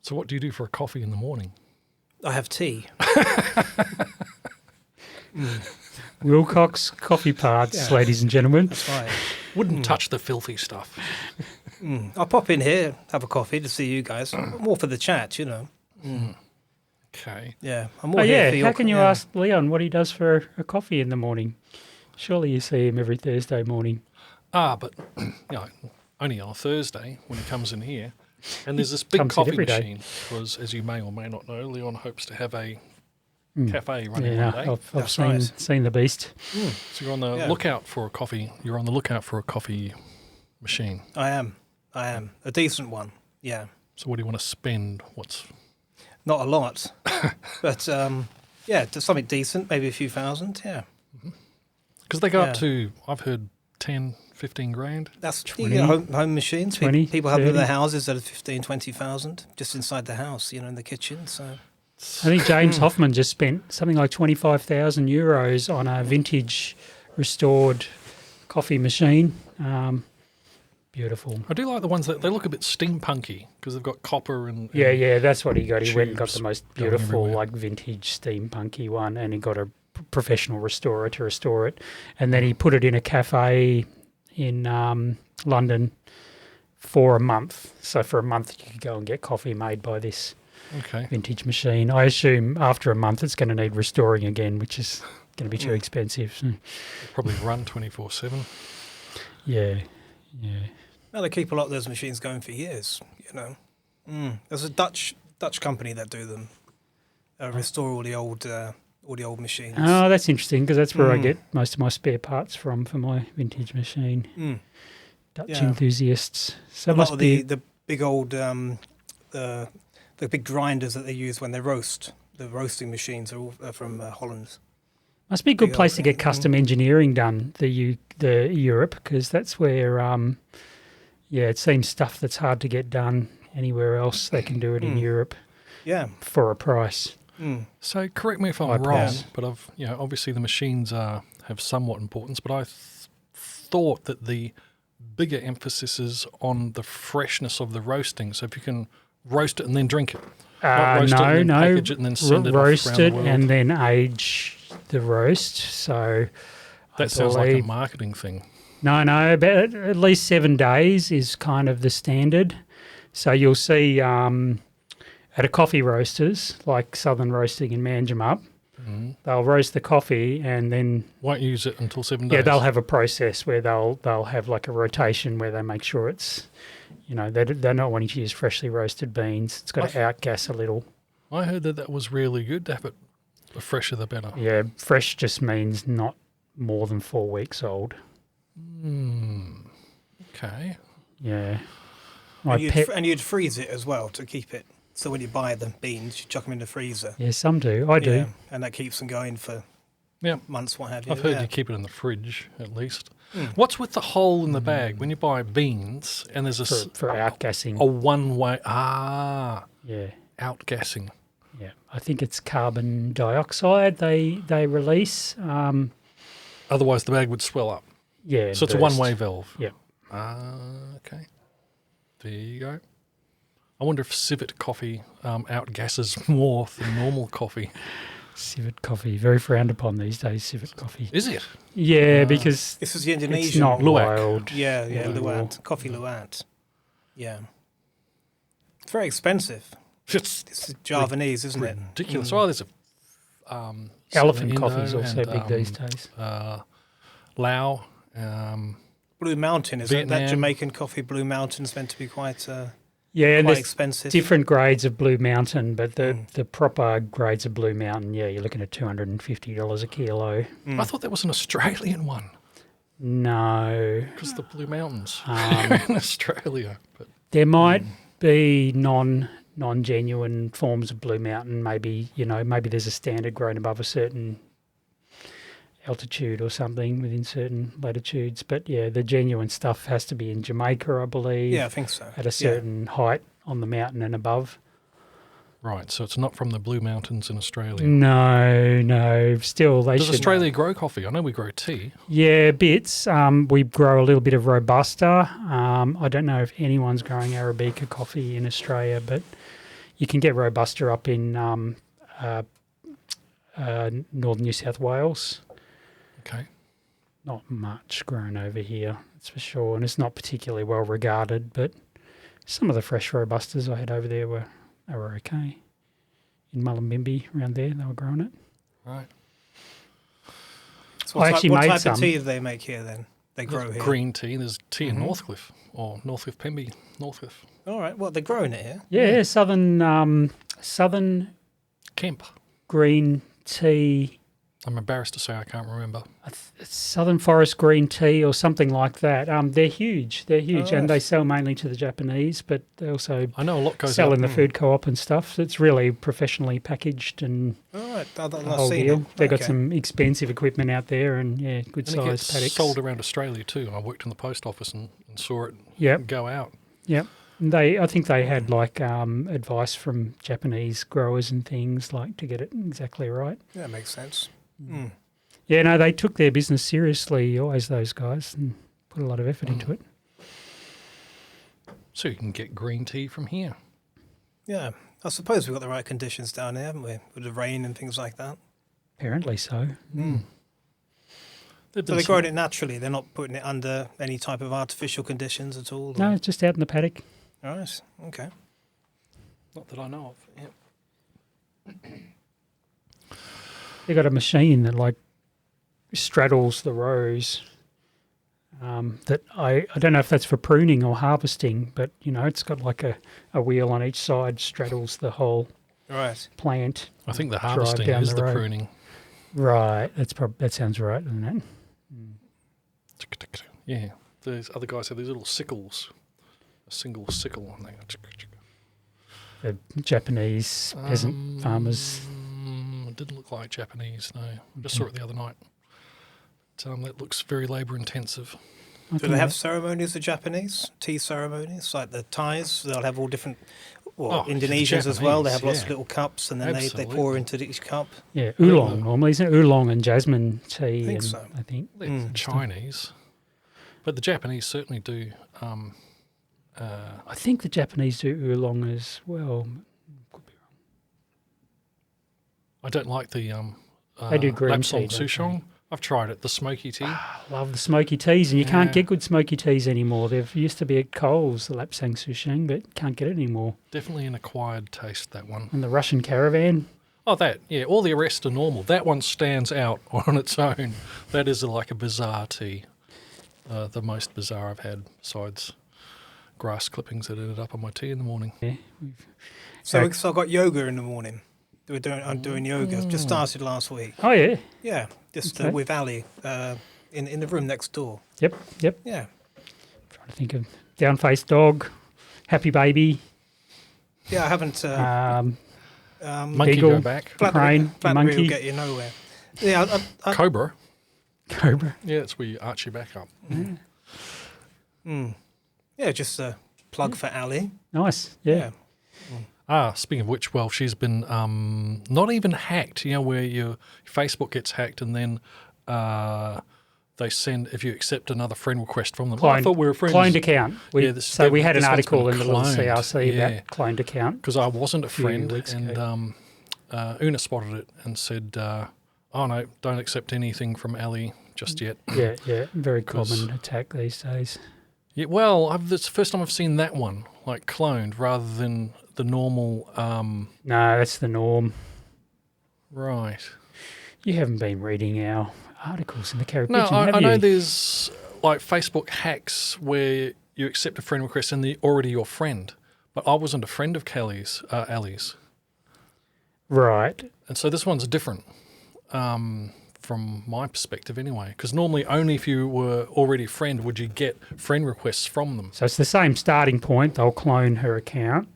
So what do you do for a coffee in the morning? I have tea. Wilcox coffee parts, ladies and gentlemen. That's right. Wouldn't touch the filthy stuff. I'll pop in here, have a coffee to see you guys. More for the chat, you know. Okay. Yeah, I'm more here for your... How can you ask Leon what he does for a coffee in the morning? Surely you see him every Thursday morning. But only on a Thursday when he comes in here. And there's this big coffee machine because, as you may or may not know, Leon hopes to have a cafe running one day. I've seen the beast. So you're on the lookout for a coffee. You're on the lookout for a coffee machine. I am. A decent one, yeah. So what do you want to spend? Not a lot. But, just something decent, maybe a few thousand, yeah. Because they go up to, I've heard, 10, 15 grand. That's 20, home machines. 20, people have them in their houses that are 15, 20,000 just inside the house, in the kitchen. So I think James Hoffman just spent something like 25,000 euros on a vintage restored coffee machine. Beautiful. I do like the ones that they look a bit steampunky because they've got copper and that's what he got. He went and got the most beautiful, like vintage steampunky one, and he got a professional restorer to restore it, and then he put it in a cafe in London for a month. So for a month you could go and get coffee made by this vintage machine. I assume after a month it's going to need restoring again, which is going to be too expensive. So. Probably run 24/7. Yeah. Well, they keep a lot of those machines going for years, There's a Dutch company that do them, restore all the old machines. Oh, that's interesting because that's where I get most of my spare parts from for my vintage machine. Dutch enthusiasts. So a lot of the big old the big grinders that they use when they roast. The roasting machines are all from Holland. Must be a good place to get custom engineering done. The Europe, because that's where it seems stuff that's hard to get done anywhere else. They can do it in Europe. Yeah, for a price. So correct me if I'm wrong, but obviously the machines have somewhat importance, but I thought that the bigger emphasis is on the freshness of the roasting. So if you can roast it and then drink it, not roast it and then package it and then send it roast off around it the world. and then age the roast. So that sounds like a marketing thing. No, but at least 7 days is kind of the standard. So you'll see at a coffee roasters, like Southern Roasting in Manjimup, they'll roast the coffee and then... Won't use it until 7 days? Yeah, they'll have a process where they'll have like a rotation where they make sure it's, they're not wanting to use freshly roasted beans. It's got to outgas a little. I heard that was really good to have it. The fresher the better. Yeah, fresh just means not more than 4 weeks old. Okay. Yeah. And you'd freeze it as well to keep it. So when you buy the beans, you chuck them in the freezer. Yeah, some do. I do. And that keeps them going for months, what have you. I've heard you keep it in the fridge, at least. What's with the hole in the bag when you buy beans and there's for outgassing? A one-way... Yeah. Outgassing. Yeah. I think it's carbon dioxide they release. Otherwise the bag would swell up. Yeah. So it's a one-way valve. Yeah. Okay. There you go. I wonder if civet coffee outgasses more than normal coffee. Civet coffee, very frowned upon these days, civet coffee. Is it? Yeah, because this is the Indonesian. It's not wild. Yeah, luwak. Coffee luwak. Yeah. It's very expensive. It's Javanese, isn't it? Ridiculous. Oh, there's elephant coffee is also big these days. Lao. Blue Mountain, is Vietnam. that Jamaican coffee? Blue Mountain's meant to be quite and there's expensive. Different grades of Blue Mountain, but the proper grades of Blue Mountain, you're looking at $250 a kilo. I thought that was an Australian one. No. Because the Blue Mountains are in Australia. But there might be non-genuine forms of Blue Mountain. Maybe, maybe there's a standard grown above a certain altitude or something within certain latitudes. But, yeah, the genuine stuff has to be in Jamaica, I believe. Yeah, I think so. At a certain height on the mountain and above. Right, so it's not from the Blue Mountains in Australia. No. Still, they should. Does Australia grow coffee? I know we grow tea. Yeah, bits. We grow a little bit of Robusta. I don't know if anyone's growing Arabica coffee in Australia, but You can get Robusta up in northern New South Wales. Okay. Not much grown over here, that's for sure, and it's not particularly well regarded. But some of the fresh Robustas I had over there were okay. In Mullumbimby, around there, they were growing it. Right. So I actually what made type some. of tea do they make here then? They grow There's here. green tea. There's tea in Northcliffe or Northcliffe, Pemby, Northcliffe. All right. Well, they're growing it here. Yeah, southern Kemp. green tea. I'm embarrassed to say I can't remember. It's Southern Forest green tea or something like that. They're huge. They're huge, and they sell mainly to the Japanese, but they also I know a lot goes sell out. in the food co-op and stuff. So it's really professionally packaged and All right. I've the not whole seen deal. it. They've got Okay. some expensive equipment out there, and good And it gets sized paddocks. sold around Australia too. I worked in the post office and saw it Yep, go out. yep. I think they had like advice from Japanese growers and things like to get it exactly right. Yeah, makes sense. Mm. Yeah, no, they took their business seriously, always those guys, and put a lot of effort into it. So you can get green tea from here. Yeah. I suppose we've got the right conditions down here, haven't we? With the rain and things like that. Apparently so. There've So been they're some- growing it naturally. They're not putting it under any type of artificial conditions at all. No, or- it's just out in the paddock. All right. Okay. Not that I know of. Yep. They got a machine that like straddles the rows. That I don't know if that's for pruning or harvesting, but it's got like a wheel on each side, straddles the whole Right. plant. I think the Drive harvesting down is the the road. pruning. Right, that sounds right, doesn't it? Yeah. These other guys have these little sickles. A single sickle. And they go, The Japanese peasant farmers. It didn't look like Japanese, no. I just saw it the other night. But, that looks very labour intensive. Do they have ceremonies, the Japanese? Tea ceremonies? Like the Thais, they'll have all different, Oh, the Indonesians as well. They have lots of Japanese, little cups and then they pour Absolutely. into each cup. Yeah, oolong normally, isn't it? Oolong and jasmine tea. I think and so. I think. They're Chinese. But the Japanese certainly do. I think the Japanese do oolong as well. Could be wrong. I don't like the They do green Lapsang tea, don't Souchong. I've tried it, the smoky tea. I love the smoky teas, and you can't Yeah. get good smoky teas anymore. There used to be at Coles, the Lapsang Souchong, but can't get it anymore. Definitely an acquired taste, that one. And the Russian Caravan. Oh, that, yeah, all the rest are normal. That one stands out on its own. That is like a bizarre tea. The most bizarre I've had, besides grass clippings that ended up on my tea in the morning. Yeah, So I got yoga in the morning. I'm doing yoga. Just started last week. oh yeah, Yeah, just Okay. with Ali in the room next door. yep. Yeah. Trying to think of down-faced dog, happy baby, Yeah, I haven't. Monkey Beagle. go back. crane, Flattery monkey. will get you nowhere. Yeah, Cobra. cobra. Yeah, it's where you arch your back up. yeah, just a plug for Ali. Nice. Yeah. Speaking of which, well, she's been not even hacked, where your Facebook gets hacked and then they send, if you accept another friend request from them. I thought we were friends. Cloned account. We had an this one's article been in the little cloned, CRC yeah. about cloned account. Because I wasn't a few friend, weeks and Una spotted it and said, oh no, don't accept anything from Ali just yet. Yeah. Very common attack these days. Yeah, well, it's the first time I've seen that one, like cloned, rather than the normal, No, that's the norm. right. You haven't been reading our articles in the Carrick No, Pigeon, I have you? know there's like Facebook hacks where you accept a friend request and they're already your friend, but I wasn't a friend of Ali's. Right. And so this one's different from my perspective anyway, because normally only if you were already a friend would you get friend requests from them. So it's the same starting point. They'll clone her account.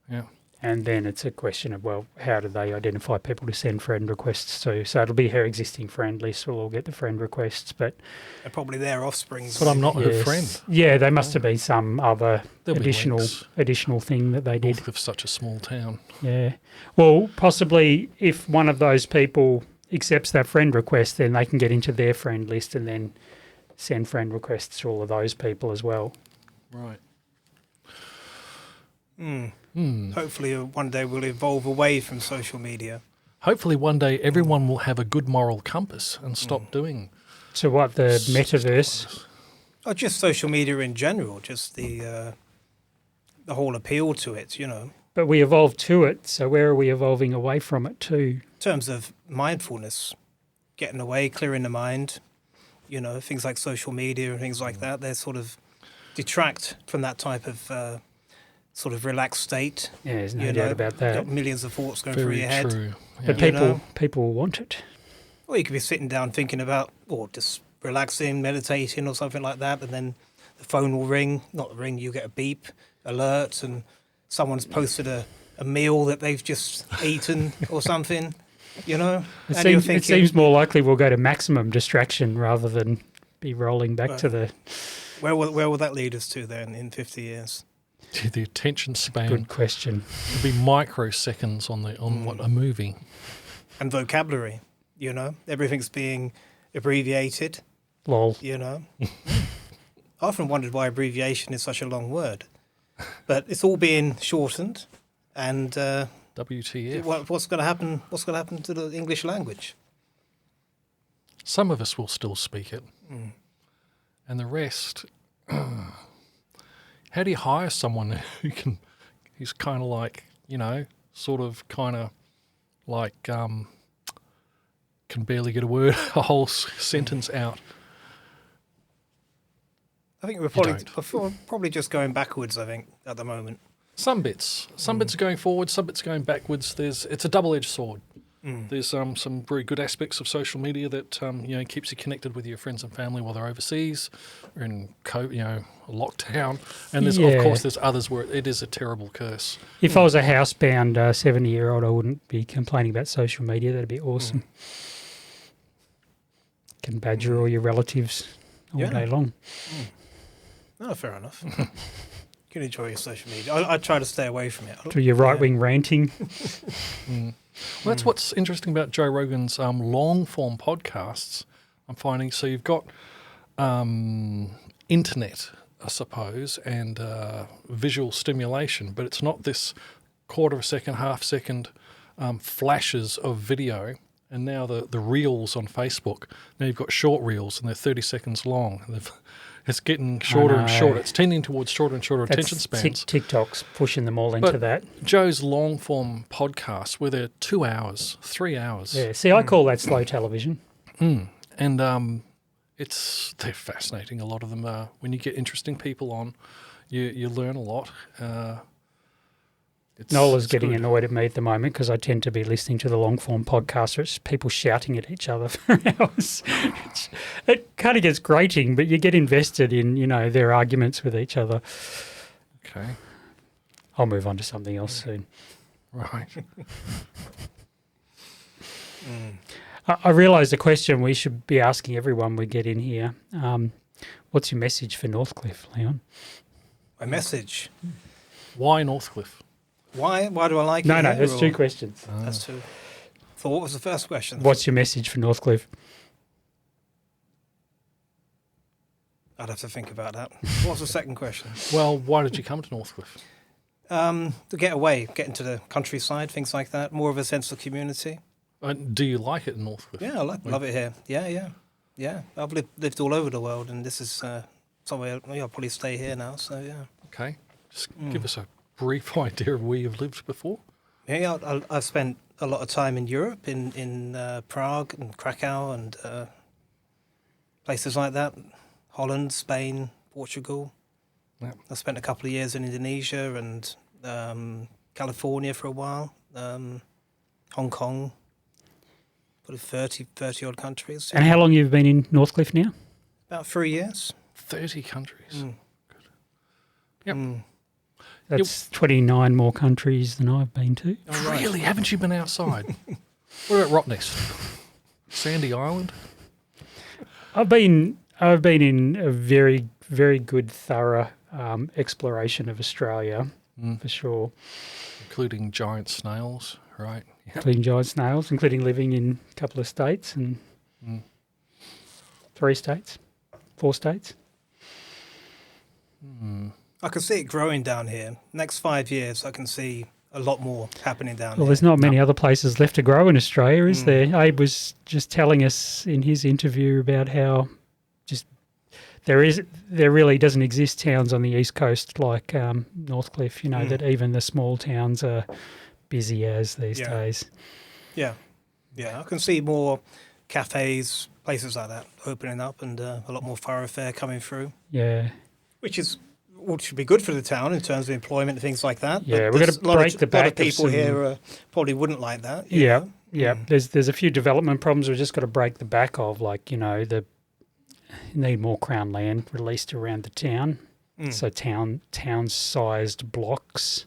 Yeah. And then it's a question of, well, how do they identify people to send friend requests to? So it'll be her existing friend list will all get the friend requests, but... They're probably their offspring. But I'm not her yes. friend. Yeah, there must have been some other There'll be links. additional thing that they did. Northcliffe's such a small town. Yeah. Well, possibly if one of those people accepts that friend request, then they can get into their friend list and then send friend requests to all of those people as well. Right. Hopefully one day we'll evolve away from social media. Hopefully one day everyone will have a good moral compass and stop doing. So what, the metaverse? Or just social media in general, just the whole appeal to it, you know. But we evolved to it, so where are we evolving away from it to? In terms of mindfulness, getting away, clearing the mind, you know, things like social media and things like that, they sort of detract from that type of sort of relaxed state. Yeah, there's no doubt about that. Got millions of thoughts going Very through your head. true. But people want it. Or you could be sitting down thinking about, or just relaxing, meditating or something like that, and then the phone will ring. Not ring, you get a beep, alert, and someone's posted a meal that they've just eaten or something, you know? It seems more likely we'll go to maximum distraction rather than be rolling back to the... Where will that lead us to then in 50 years? The attention span. Good question. It'll be microseconds on what a movie. And vocabulary, you know? Everything's being abbreviated. Lol. You know? I often wondered why abbreviation is such a long word. But it's all being shortened, and WTF. what's going to happen? What's going to happen to the English language? Some of us will still speak it, and the rest. How do you hire someone who's kind of like, you know, sort of kind of like can barely get a whole sentence out? I think we're probably just going backwards, I think, at the moment. Some bits are going forward, some bits are going backwards. It's a double-edged sword. There's some very good aspects of social media that you know, keeps you connected with your friends and family while they're overseas or in lockdown. And there's of course there's others where it is a terrible curse. If I was a housebound 70-year-old, I wouldn't be complaining about social media. That'd be awesome. Can badger all your relatives all day long. Oh, fair enough. You can enjoy your social media. I try to stay away from it. To your right-wing ranting. Well, that's what's interesting about Joe Rogan's long-form podcasts, I'm finding. So you've got internet, I suppose, and visual stimulation, but it's not this quarter of a second, half-second flashes of video. And now the reels on Facebook, now you've got short reels, and they're 30 seconds long. It's getting shorter and shorter. It's tending towards shorter and shorter attention spans. TikTok's pushing them all into that. Joe's long-form podcasts, where they're 2 hours, 3 hours. Yeah, see, I call that slow television. And they're fascinating, a lot of them. When you get interesting people on, you learn a lot. Nola's getting annoyed at me at the moment because I tend to be listening to the long-form podcast. It's people shouting at each other for hours. It kind of gets grating, but you get invested in, you know, their arguments with each other. Okay. I'll move on to something else soon. Right. I realise the question we should be asking everyone we get in here. What's your message for Northcliffe, Leon? My message? Why Northcliffe? Why do I like it? No, there's two questions. That's two. So what was the first question? What's your message for Northcliffe? I'd have to think about that. What was the second question? Well, why did you come to Northcliffe? To get away, get into the countryside, things like that. More of a sense of community. Do you like it in Northcliffe? Yeah, I love it here. Yeah. I've lived all over the world, and this is somewhere I'll probably stay here now. So yeah. Okay. Just give us a brief idea of where you've lived before. Yeah, I've spent a lot of time in Europe, in Prague and Krakow and places like that. Holland, Spain, Portugal. Yeah. I spent a couple of years in Indonesia and California for a while, Hong Kong, probably 30 odd countries. And how long have you been in Northcliffe now? About 3 years. 30 countries. Good. Yep. That's 29 more countries than I've been to. Oh, right. Really? Haven't you been outside? What about Rottnest? Sandy Island? I've been in a very, very good, thorough exploration of Australia, for sure. Including giant snails, right? Yep. Including giant snails, including living in a couple of states and 4 states. I can see it growing down here. Next 5 years, I can see a lot more happening down Well, here. there's not many other places left to grow in Australia, is there? Abe was just telling us in his interview about how just there really doesn't exist towns on the east coast like Northcliffe. That even the small towns are busy as these days. Yeah, I can see more cafes, places like that opening up, and a lot more thoroughfare coming through. Yeah, which should be good for the town in terms of employment and things like that. Yeah, but we're going to break the back. A lot of people here probably wouldn't like that. Yeah. There's a few development problems we've just got to break the back of, like you need more Crown land released around the town, so town-sized blocks.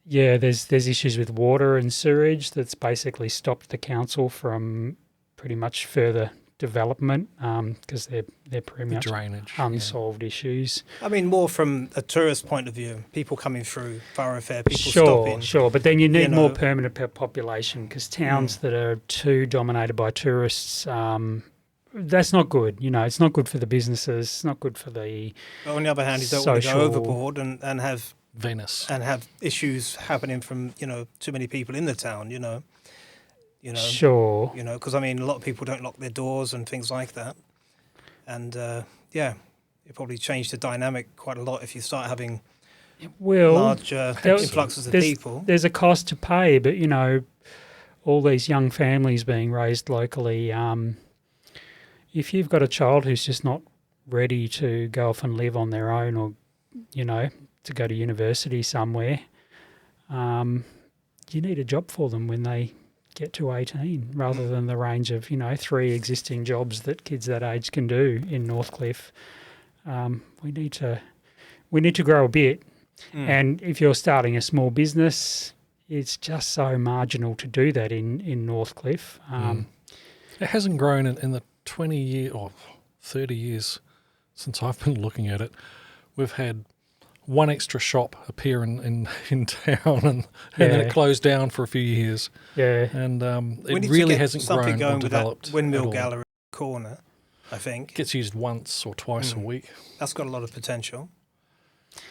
There's issues with water and sewerage that's basically stopped the council from pretty much further development because they're pretty much drainage, unsolved issues. I mean, more from a tourist point of view, people coming through thoroughfare, people stopping. Sure, but then you need more permanent population because towns that are too dominated by tourists, that's not good. It's not good for the businesses. It's not good for the. But on the other hand, you don't want to go overboard and have Venice and have issues happening from too many people in the town. Sure. Because I mean, a lot of people don't lock their doors and things like that, and it probably changed the dynamic quite a lot if you start having large influxes of people. There's a cost to pay, but all these young families being raised locally. If you've got a child who's just not ready to go off and live on their own, or to go to university somewhere, you need a job for them when they get to 18, rather than the range of 3 existing jobs that kids that age can do in Northcliffe. We need to grow a bit, and if you're starting a small business, it's just so marginal to do that in Northcliffe. It hasn't grown in the 20 years or 30 years since I've been looking at it. We've had one extra shop appear in town, and then it closed down for a few years. Yeah, and it really hasn't grown or developed. Windmill gallery corner, I think, gets used once or twice a week. That's got a lot of potential.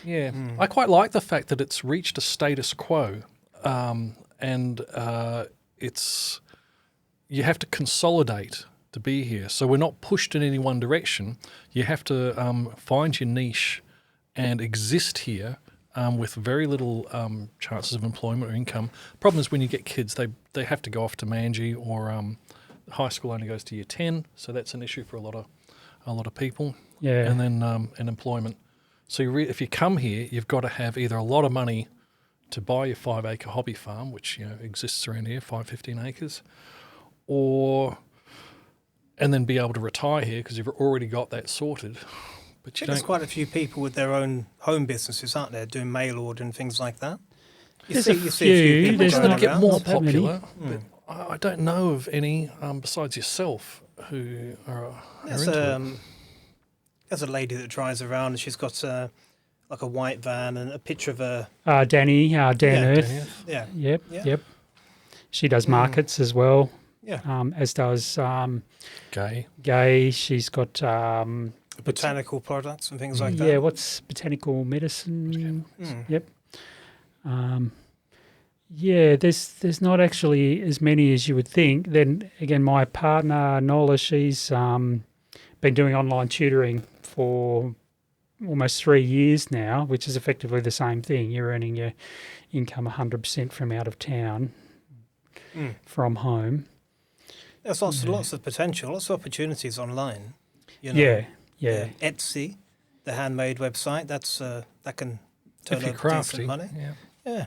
Yeah, I quite like the fact that it's reached a status quo, and it's you have to consolidate to be here. So we're not pushed in any one direction. You have to find your niche and exist here with very little chances of employment or income. Problem is when you get kids, they have to go off to Manji, or high school only goes to year 10, so that's an issue for a lot of people. Yeah, and then and employment. So if you come here, you've got to have either a lot of money to buy your 5-acre hobby farm, which exists around here, 15 acres, and then be able to retire here because you've already got that sorted. But there's quite a few people with their own home businesses, aren't there, doing mail order and things like that. You see a few people going around. Get more popular, but I don't know of any besides yourself who are into it. There's a lady that drives around and she's got like a white van and a picture of a... Dan Earth. Yeah. Yep. She does markets as well. Yeah. As does Gay. She's got... botanical products and things like that. Yeah, what's botanical medicine? Yep. There's not actually as many as you would think. Then again, my partner Nola, she's been doing online tutoring for almost 3 years now, which is effectively the same thing. You're earning your income 100% from out of town, from home. There's lots of potential, lots of opportunities online. Yeah. Etsy, the handmade website, that can turn if you're out crafty, decent money. Yeah.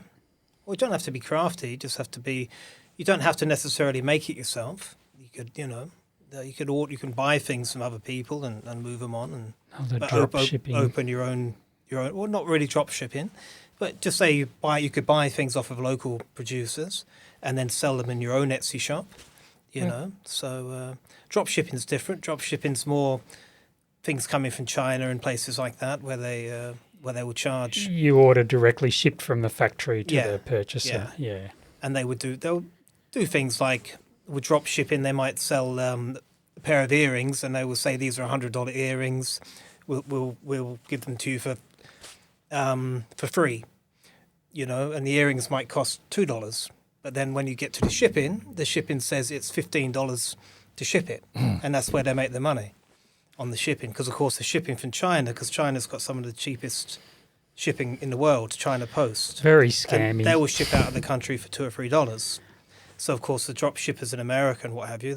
Well, you don't have to be crafty. You just have to be. You don't have to necessarily make it yourself. You could, you can buy things from other people and move them on and drop shipping. Open your own. Well, not really drop shipping, but just say you could buy things off of local producers and then sell them in your own Etsy shop. So drop shipping's different. Drop shipping's more things coming from China and places like that where they will charge. You order directly shipped from the factory to the purchaser. Yeah. And they'll do things like with drop shipping. They might sell a pair of earrings, and they will say these are $100 earrings. we'll give them to you for free, and the earrings might cost $2. But then when you get to the shipping says it's $15 to ship it, and that's where they make the money on the shipping. Because of course the shipping from China, because China's got some of the cheapest shipping in the world, China Post. Very scammy. And they will ship out of the country for $2 or $3. So of course the drop shippers in America and what have you,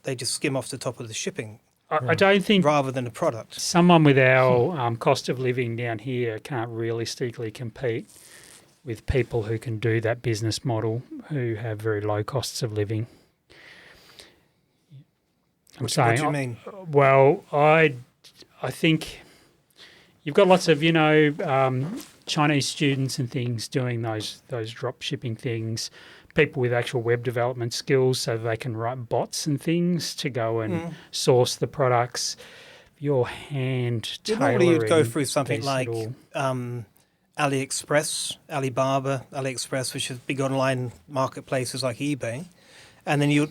they just skim off the top of the shipping. I don't think rather than the product. Someone with our cost of living down here can't realistically compete with people who can do that business model, who have very low costs of living. What do you mean? Well, I think you've got lots of Chinese students and things doing those drop shipping things. People with actual web development skills, so they can write bots and things to go and source the products. Your hand tailoring. Normally you'd go through something like AliExpress, which is big online marketplaces like eBay, and then you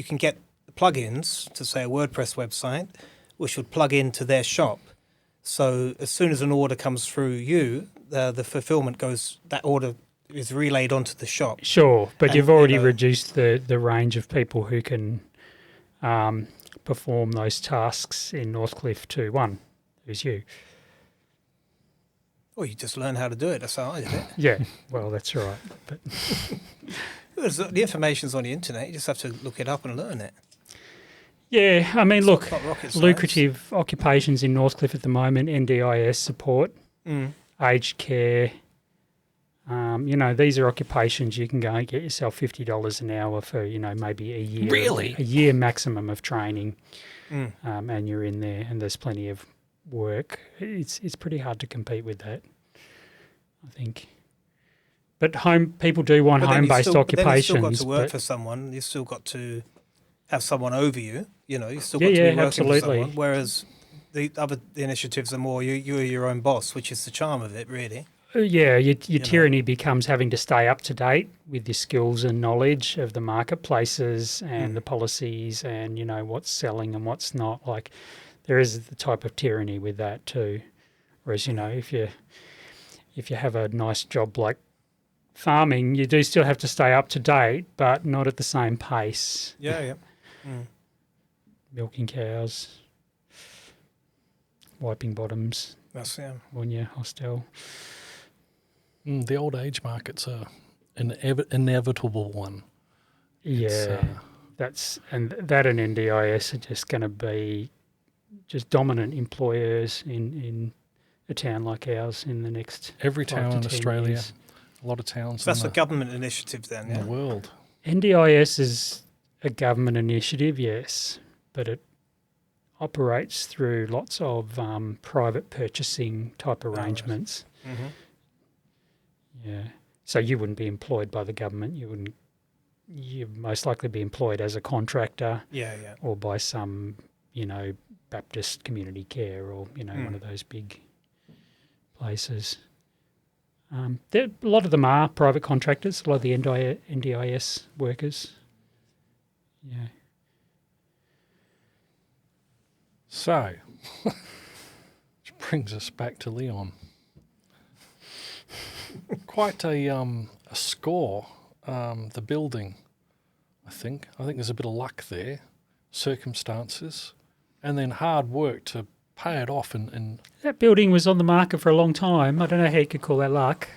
can get plugins to, say, a WordPress website, which would plug into their shop. So as soon as an order comes through you, the fulfillment goes. That order is relayed onto the shop. Sure, but you've already reduced the range of people who can perform those tasks in Northcliffe to one, who's you. Well, you just learn how to do it. That's how I did it. Yeah, well, that's right. But the information's on the internet. You just have to look it up and learn it. Yeah, I mean, look, rocket lucrative occupations in Northcliffe at the moment, NDIS support, aged care. These are occupations you can go and get yourself $50 an hour for, maybe a year. Really? A year maximum of training, and you're in there, and there's plenty of work. It's pretty hard to compete with that, I think. But people do want home-based occupations. But then you've still got to work for someone. You've still got to have someone over you. You've still got to be working absolutely. for someone. Whereas the other initiatives are more you're your own boss, which is the charm of it, really. Yeah, your tyranny becomes having to stay up to date with your skills and knowledge of the marketplaces and the policies and, what's selling and what's not. Like, there is the type of tyranny with that too. Whereas, if you have a nice job like farming, you do still have to stay up to date, but not at the same pace. Yeah. Milking cows, wiping bottoms. That's When you're hostile. The old age market's an inevitable one. Yeah, that and NDIS are just going to be just dominant employers in a town like ours in the next every town in Australia, years. a lot of towns. So that's a government initiative then, in the world. NDIS is a government initiative, yes, but it operates through lots of private purchasing type arrangements. Oh, right. Yeah, so you wouldn't be employed by the government. You'd most likely be employed as a contractor. Yeah. Or by some, Baptist Community Care or, one of those big places. A lot of them are private contractors, a lot of the NDIS workers. Yeah. So, which brings us back to Leon. Quite a score, the building, I think. I think there's a bit of luck there, circumstances, and then hard work to pay it off. And that building was on the market for a long time. I don't know how you could call that luck.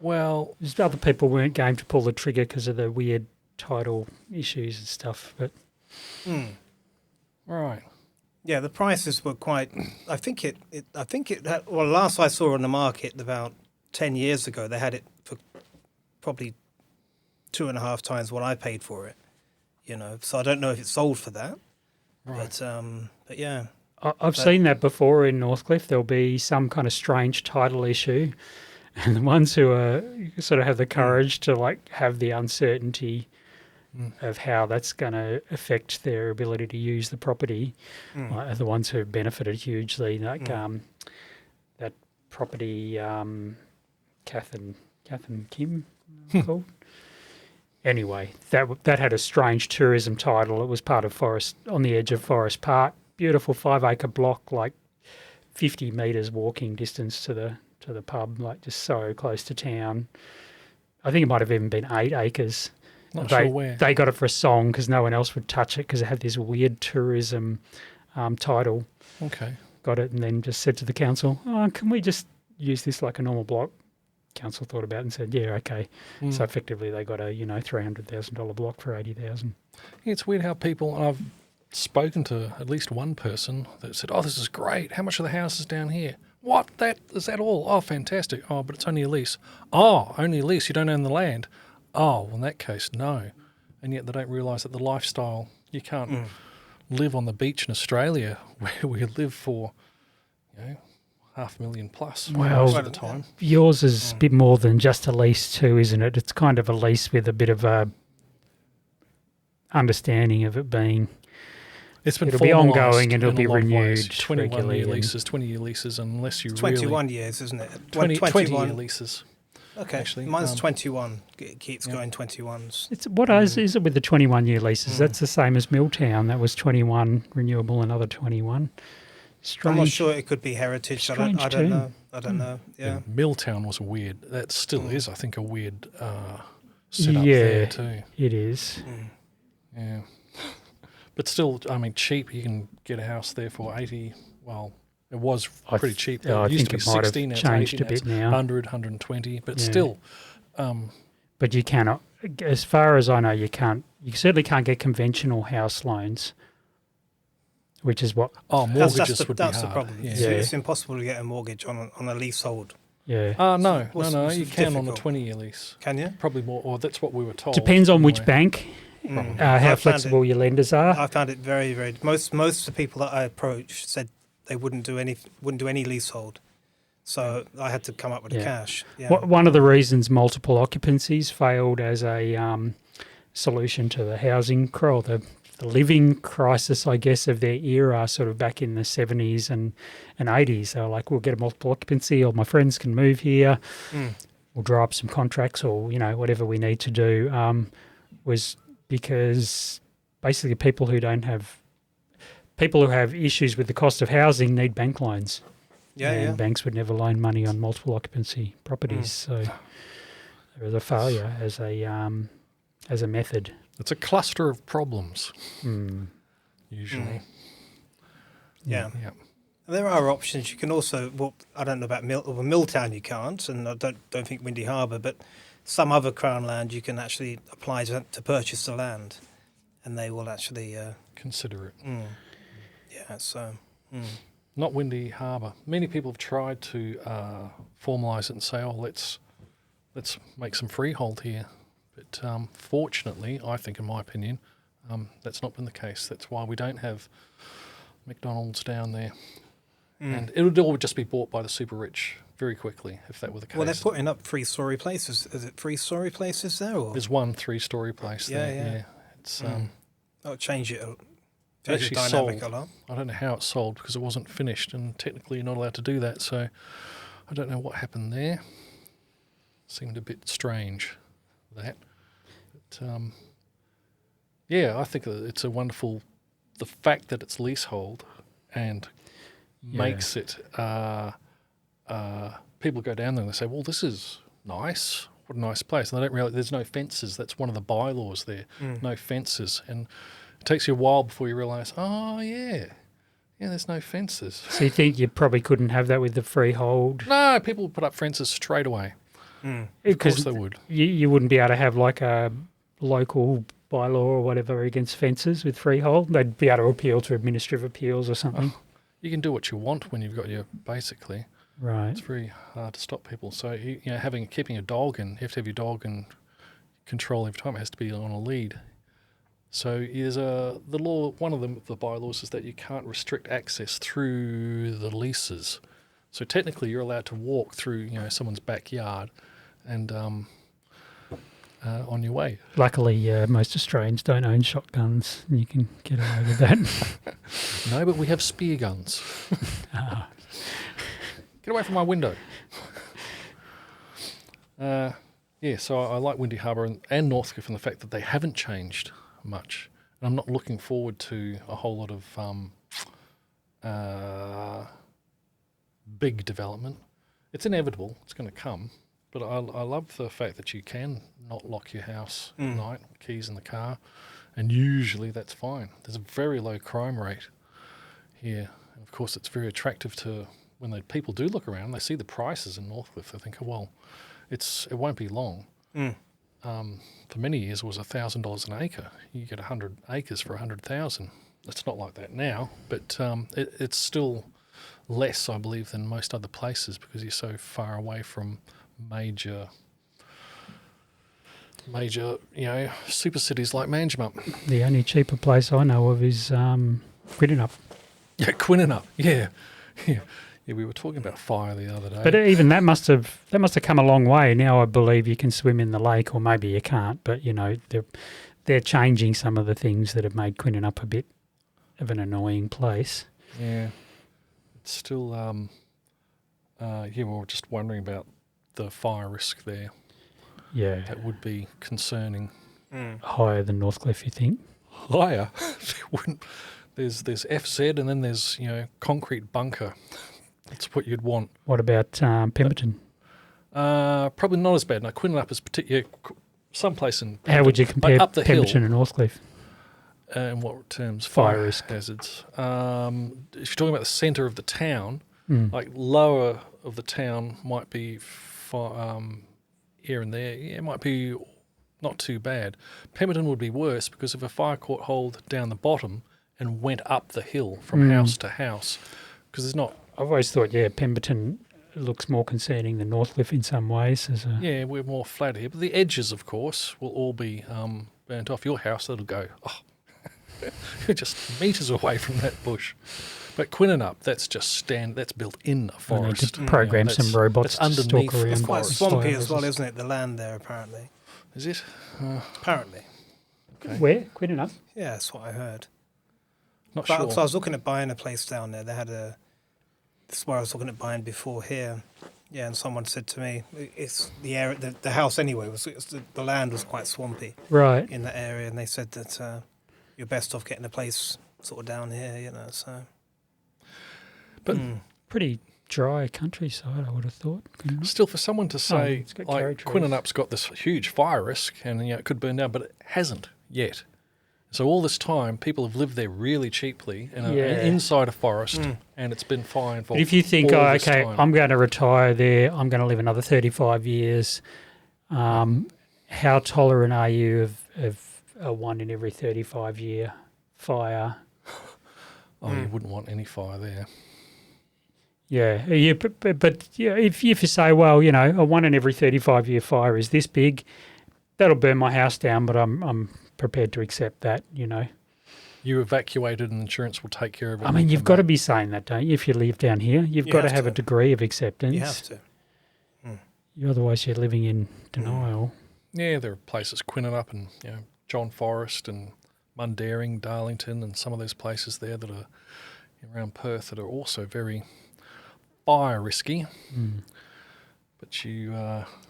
Well, just other people weren't game to pull the trigger because of the weird title issues and stuff. But right. Yeah, the prices were quite. I think it. Well, last I saw on the market about 10 years ago, they had it for probably 2.5 times what I paid for it. So I don't know if it sold for that. Right. But yeah. I've seen that before in Northcliffe. There'll be some kind of strange title issue, and the ones who sort of have the courage to have the uncertainty of how that's going to affect their ability to use the property are the ones who have benefited hugely. That property, Kath and Kim called. Anyway, that had a strange tourism title. It was part of Forest, on the edge of Forest Park. Beautiful 5-acre block, 50 metres walking distance to the pub, like just so close to town. I think it might have even been 8 acres. Not sure where. They got it for a song because no one else would touch it because it had this weird tourism title. Okay. Got it and then just said to the council, "Oh, can we just use this like a normal block?" Council thought about it and said, "Yeah, okay." So effectively, they got a $300,000 block for 80,000. Yeah, it's weird how people. I've spoken to at least one person that said, "Oh, this is great. How much are the houses down here?" What? Is that all? Oh, fantastic. Oh, but it's only a lease. Oh, only a lease. You don't own the land. Oh, well, in that case, no. And yet they don't realise that the lifestyle, you can't live on the beach in Australia where we live for, $500,000 plus most of the time. Yours is a bit more than just a lease too, isn't it? It's kind of a lease with a bit of a understanding of it being... It'll be ongoing and it'll be renewed 21-year leases, 20-year leases, unless you 21 years, isn't it? 20-year leases. Okay, actually, mine's 21. It keeps going 21s. What is it with the 21-year leases? That's the same as Milltown. That was 21 renewable, another 21. Strange. I'm not sure. It could be heritage. I don't know. I don't know. Yeah. Milltown was weird. That still is, I think, a weird setup there too. It is. Yeah. But still, I mean, cheap. You can get a house there for 80. Well, it was pretty cheap. I it used think to be it might 60, have now it's changed 80, a bit now. 100, 120. But still. But you cannot, as far as I know, you certainly can't get conventional house loans, which is what... Oh, mortgages would be hard. That's the problem. Yeah. It's impossible to get a mortgage on a leasehold. Yeah. No, what's you can difficult? on a 20-year lease. Can you? Probably more, or that's what we were told. Depends on which anyway. bank, how flexible your lenders are. I found it very, very... Most of the people that I approached said they wouldn't do any leasehold. So I had to come up with the cash. Yeah. One of the reasons multiple occupancies failed as a solution to the housing the living crisis, I guess, of their era, sort of back in the 70s and 80s. They were like, we'll get a multiple occupancy, or my friends can move here. We'll draw up some contracts, or whatever we need to do. Was because basically people who have issues with the cost of housing need bank loans. And banks would never loan money on multiple occupancy properties. So there was a failure as a method. It's a cluster of problems, usually. Yeah. There are options. You can also, I don't know about Milltown you can't, and I don't think Windy Harbour, but some other Crown land you can actually apply to purchase the land, and they will actually... consider it. Yeah, so... Not Windy Harbour. Many people have tried to formalise it and say, let's make some freehold here. But fortunately, I think, in my opinion, that's not been the case. That's why we don't have McDonald's down there. And it would all just be bought by the super rich very quickly if that were the case. Well, they're putting up 3-storey places. Is it 3-storey places there? Or? There's one 3-storey place there. Yeah. It's That'll change it. Actually sold. I don't know how it sold because it wasn't finished, and technically you're not allowed to do that. So I don't know what happened there. Seemed a bit strange, that. But I think it's a wonderful. The fact that it's leasehold and makes it. People go down there and they say, "Well, this is nice. What a nice place." And they don't realize there's no fences. That's one of the bylaws there. No fences, and it takes you a while before you realise, there's no fences. So you think you probably couldn't have that with the freehold? No, people would put up fences straight away. Of course they would. You wouldn't be able to have like a local bylaw or whatever against fences with freehold. They'd be able to appeal to administrative appeals or something. You can do what you want when you've got your, basically. Right. It's very hard to stop people. So, keeping a dog, and you have to have your dog in control every time. It has to be on a lead. So there's the law. One of the bylaws is that you can't restrict access through the leases. So technically, you're allowed to walk through, someone's backyard, and on your way. Luckily, most Australians don't own shotguns, and you can get away with that. No, but we have spear guns. Get away from my window. So I like Windy Harbour and Northcliffe, and the fact that they haven't changed much. And I'm not looking forward to a whole lot of big development. It's inevitable. It's going to come. But I love the fact that you can not lock your house at night, keys in the car, and usually that's fine. There's a very low crime rate here. And of course, it's very attractive to when people do look around, they see the prices in Northcliffe, they think, oh, well, it won't be long. For many years, it was $1,000 an acre. You get 100 acres for 100,000. It's not like that now, but it's still less, I believe, than most other places because you're so far away from major, super cities like Manjimup. The only cheaper place I know of is Quinninup. Yeah, Quinninup. Yeah. We were talking about fire the other day. But even that must have come a long way. Now I believe you can swim in the lake, or maybe you can't. But they're changing some of the things that have made Quinninup a bit of an annoying place. Yeah, it's still. We were just wondering about the fire risk there. Yeah, that would be concerning. Higher than Northcliffe, you think? Higher? There's FZ and then there's concrete bunker. That's what you'd want. What about Pemberton? Probably not as bad. No, Quinninup is particular. Someplace in Pemberton, how would you compare up the Pemberton hill, and Northcliffe? In what terms? Fire risk hazards. If you're talking about the centre of the town, like lower of the town might be here and there. Yeah, it might be not too bad. Pemberton would be worse because if a fire caught hold down the bottom and went up the hill from house to house, because there's not. I've always thought, Pemberton looks more concerning than Northcliffe in some ways. Yeah, we're more flat here. But the edges, of course, will all be burnt off. Your house, that'll go, you're just metres away from that bush. But Quinninup, that's just that's built in a forest. Need to program some robots to stalk around. It's quite swampy as well, isn't it, the land there, apparently? Is it? Apparently. Okay. Where? Quinninup? Yeah, that's what I heard. Not sure. So I was looking at buying a place down there. They had this is where I was looking at buying before here. Yeah, and someone said to me, it's the area, the house anyway, the land was quite swampy. Right. In that area, and they said that you're best off getting a place sort of down here, so. But pretty dry countryside, I would have thought. Still, for someone to say, like, Quinninup's got this huge fire risk and it could burn down, but it hasn't yet. So all this time, people have lived there really cheaply inside a forest, and it's been fine for. But if you think, okay, I'm going to retire there, I'm going to live another 35 years, how tolerant are you of a 1 in every 35 year fire? You wouldn't want any fire there. Yeah, but if you say, well, a 1 in every 35 year fire is this big, that'll burn my house down, but I'm prepared to accept that, You evacuated and insurance will take care of it. I mean, you've got to be saying that, don't you? If you live down here, you've got to have a degree of acceptance. You have to. Otherwise, you're living in denial. Yeah, there are places, Quinninup and John Forest and Mundaring, Darlington, and some of those places there that are around Perth that are also very fire risky. But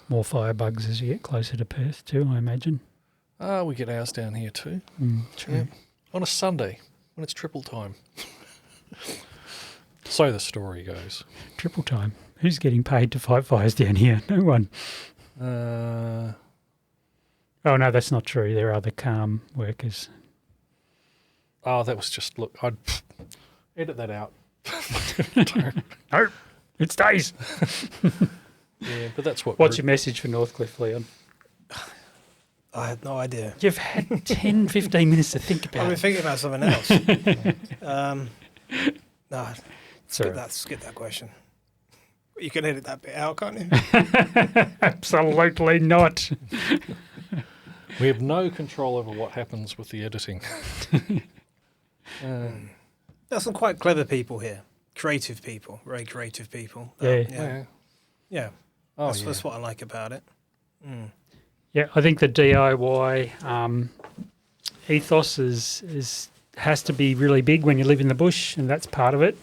more firebugs as you get closer to Perth too, I imagine. We get ours down here too. True. Yeah. On a Sunday when it's triple time. So the story goes. Triple time. Who's getting paid to fight fires down here? No one. Oh no, that's not true. There are other calm workers. Oh, that was just I'd edit that out. No, it stays. Yeah, but that's what. What's your message for Northcliffe, Leon? I had no idea. You've had 10, 15 minutes to think about it. I've been thinking about something else. No, skip that question. You can edit that bit out, can't you? Absolutely not. We have no control over what happens with the editing. There's some quite clever people here. Creative people. Very creative people. Yeah. That's what I like about it. Yeah, I think the DIY ethos has to be really big when you live in the bush, and that's part of it.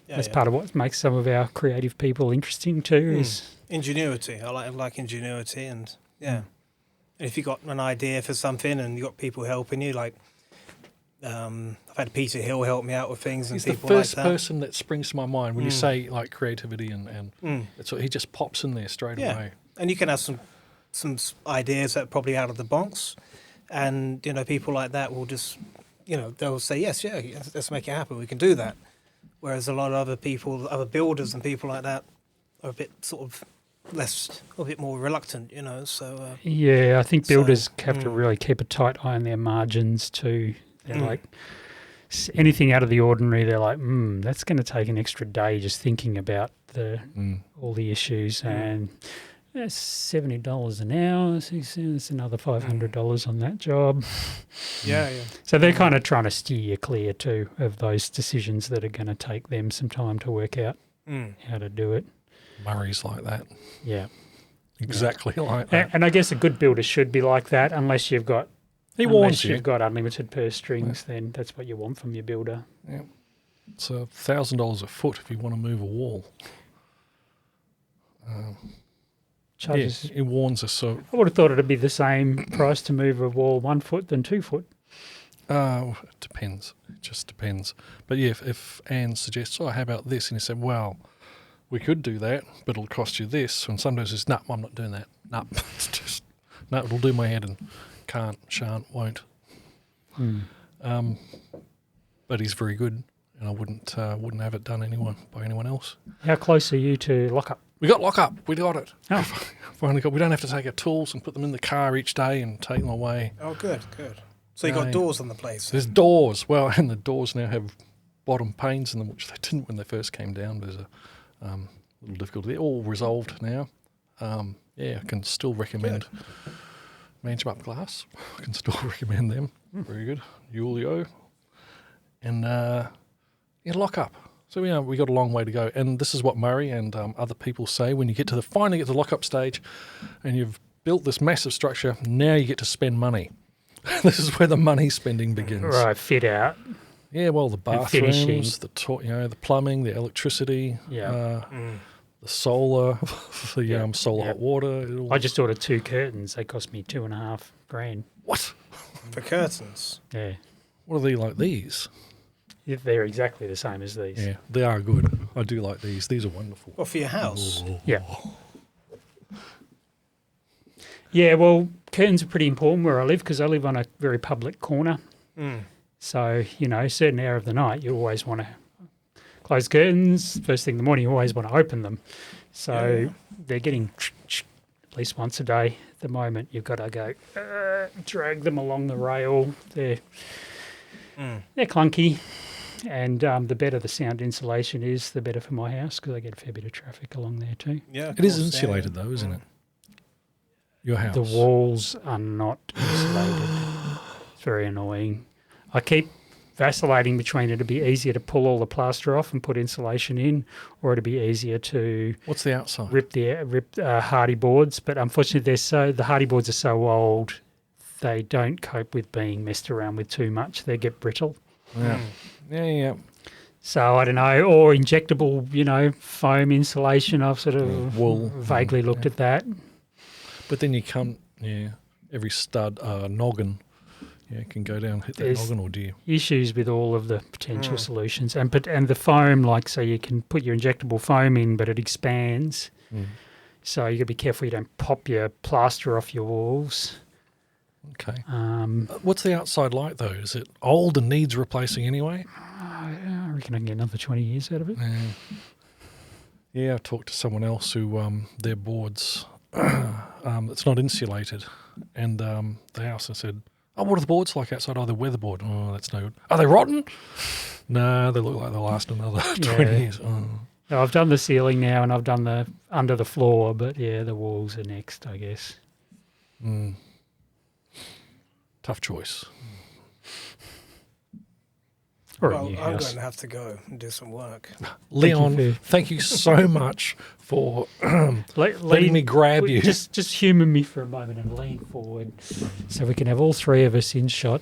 That's part of what makes some of our creative people interesting too. Is ingenuity. I like ingenuity, and and if you got an idea for something and you got people helping you, like I've had Peter Hill help me out with things, and He's the people first like that. person that springs to my mind when you say like creativity and that's what he just pops in there straight away. And you can have some ideas that are probably out of the box, and people like that will just they'll say yes, let's make it happen. We can do that. Whereas a lot of other people, other builders and people like that, are a bit sort of a bit more reluctant, So I think builders have to really keep a tight eye on their margins too. They're like anything out of the ordinary. They're like, that's going to take an extra day just thinking about all the issues, and that's $70 an hour. So it's another $500 on that job. Yeah. So they're kind of trying to steer you clear too of those decisions that are going to take them some time to work out how to do it. Murray's like that. Yeah. Exactly like that. And I guess a good builder should be like that, unless you've got you've got unlimited purse strings, then that's what you want from your builder. Yeah. It's $1,000 a foot if you want to move a wall. Charges. It warns us. So I would have thought it'd be the same price to move a wall 1 foot than 2 foot. it depends. It just depends. But yeah, if Anne suggests, how about this? And you say, well, we could do that, but it'll cost you this. And sometimes it's, no, I'm not doing that. No, it's just, no, it'll do my head and can't, shan't, won't. But he's very good, and I wouldn't have it done by anyone else. How close are you to lockup? We got lockup. We got it. Oh. Finally got. We don't have to take our tools and put them in the car each day and take them away. Oh, good. So you got doors on the place. There's doors. Well, and the doors now have bottom panes in them, which they didn't when they first came down. There's a little difficulty. They're all resolved now. I can still recommend Mancham Up Glass. I can still recommend them. Very good. Julio. And lock up. So we got a long way to go, and this is what Murray and other people say when you finally get to the lock-up stage, and you've built this massive structure. Now you get to spend money. This is where the money spending begins. Right, fit out. Yeah, well, the bathrooms, the plumbing, the electricity, the solar, the solar hot water. I just ordered 2 curtains. They cost me $2,500. What? For curtains? Yeah. What are they like these? They're exactly the same as these. Yeah, they are good. I do like these. These are wonderful. Well, for your house? Yeah. Yeah, well, curtains are pretty important where I live because I live on a very public corner. So, a certain hour of the night, you always want to close curtains. First thing in the morning, you always want to open them. So they're getting at least once a day at the moment. You've got to go drag them along the rail. They're clunky. And the better the sound insulation is, the better for my house because I get a fair bit of traffic along there too. Yeah, it is insulated though, isn't it? Your house. The walls are not insulated. It's very annoying. I keep vacillating between it'd be easier to pull all the plaster off and put insulation in, or it'd be easier to what's the outside? Rip hardy boards. But unfortunately, the hardy boards are so old, they don't cope with being messed around with too much. They get brittle. Yeah. Yeah. So I don't know, or injectable, foam insulation. I've sort of vaguely looked at that. But then you come, every stud noggin, can go down and hit that noggin, or do you? Issues with all of the potential solutions, and the foam, so you can put your injectable foam in, but it expands. So you got to be careful you don't pop your plaster off your walls. Okay. What's the outside like though? Is it old and needs replacing anyway? I reckon I can get another 20 years out of it. Yeah, I talked to someone else who their boards, it's not insulated, and they asked and said, what are the boards like outside? Oh, they're weatherboard. Oh, that's no good. Are they rotten? No, they look like they'll last another 20 years. Oh. No, I've done the ceiling now, and I've done the under the floor, but the walls are next, I guess. Tough choice. Well, I'm going to have to go and do some work. Leon, thank you so much for letting me grab you. Just humour me for a moment and lean forward so we can have all three of us in shot.